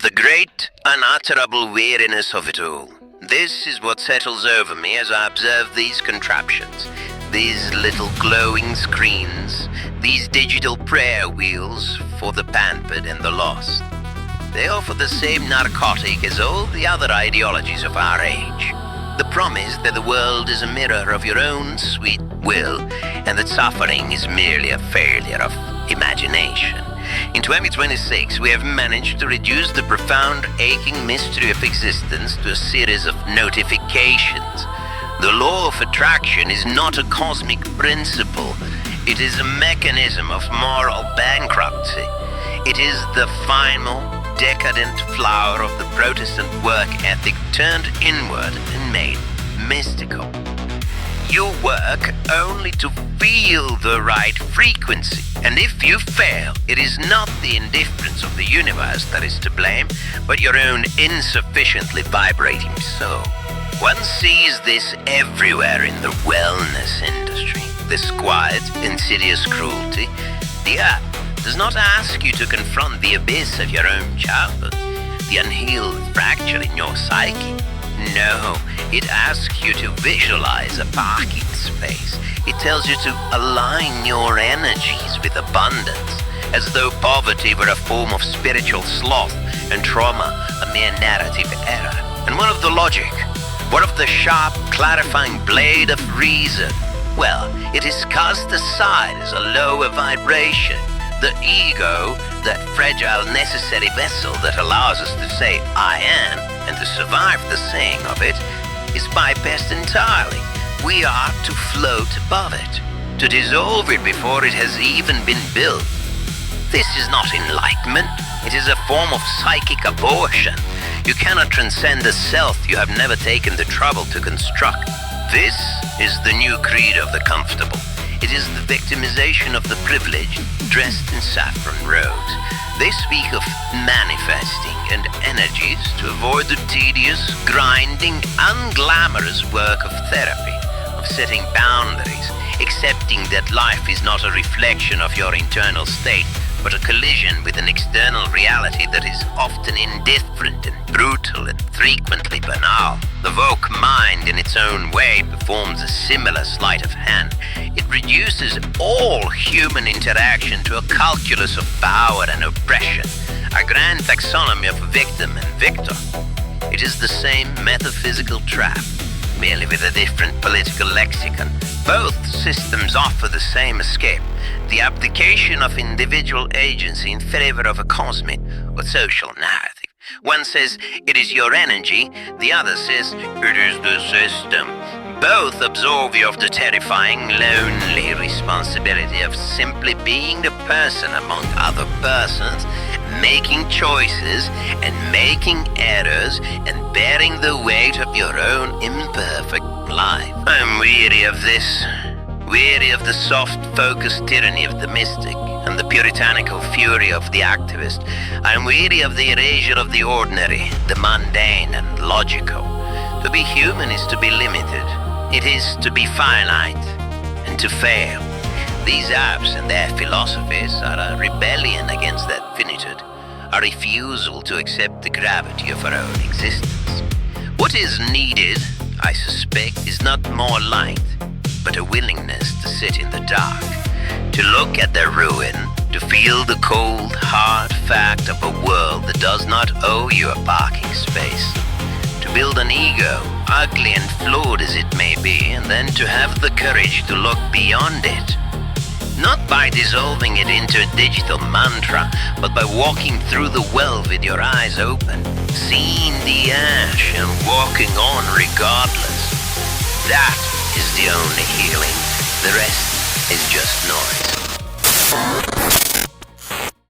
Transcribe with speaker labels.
Speaker 1: The great, unutterable weariness of it all. This is what settles over me as I observe these contraptions, these little glowing screens, these digital prayer wheels for the pampered and the lost. They offer the same narcotic as all the other ideologies of our age. The promise that the world is a mirror of your own sweet will, and that suffering is merely a failure of imagination. In 2026, we have managed to reduce the profound, aching mystery of existence to a series of notifications. The law of attraction is not a cosmic principle. It is a mechanism of moral bankruptcy. It is the final, decadent flower of the Protestant work ethic turned inward and made mystical. You work only to feel the right frequency, and if you fail, it is not the indifference of the universe that is to blame, but your own insufficiently vibrating soul. One sees this everywhere in the wellness industry, this quiet, insidious cruelty. The app does not ask you to confront the abyss of your own childhood, the unhealed fracture in your psyche. No, it asks you to visualize a parking space. It tells you to align your energies with abundance, as though poverty were a form of spiritual sloth and trauma a mere narrative error. And what of the logic? What of the sharp, clarifying blade of reason? Well, it is cast aside as a lower vibration. The ego, that fragile, necessary vessel that allows us to say, I am, and to survive the saying of it, is bypassed entirely. We are to float above it, to dissolve it before it has even been built. This is not enlightenment. It is a form of psychic abortion. You cannot transcend a self you have never taken the trouble to construct. This is the new creed of the comfortable. It is the victimization of the privileged, dressed in saffron robes. They speak of manifesting and energies to avoid the tedious, grinding, unglamorous work of therapy, of setting boundaries, accepting that life is not a reflection of your internal state, but a collision with an external reality that is often indifferent and brutal and frequently banal. The woke mind, in its own way, performs a similar sleight of hand. It reduces all human interaction to a calculus of power and oppression, a grand taxonomy of victim and victor. It is the same metaphysical trap, merely with a different political lexicon. Both systems offer the same escape, the abdication of individual agency in favor of a cosmic or social narrative. One says it is your energy, the other says it is the system. Both absolve you of the terrifying, lonely responsibility of simply being the person among other persons, making choices and making errors and bearing the weight of your own imperfect life. I'm weary of this. Weary of the soft-focused tyranny of the mystic and the puritanical fury of the activist. I'm weary of the erasure of the ordinary, the mundane and logical. To be human is to be limited. It is to be finite and to fail. These apps and their philosophies are a rebellion against that finitude, a refusal to accept the gravity of our own existence. What is needed, I suspect, is not more light, but a willingness to sit in the dark, to look at the ruin, to feel the cold, hard fact of a world that does not owe you a parking space, to build an ego, ugly and flawed as it may be, and then to have the courage to look beyond it. Not by dissolving it into a digital mantra, but by walking through the well with your eyes open, seeing the ash and walking on regardless. That is the only healing. The rest is just noise.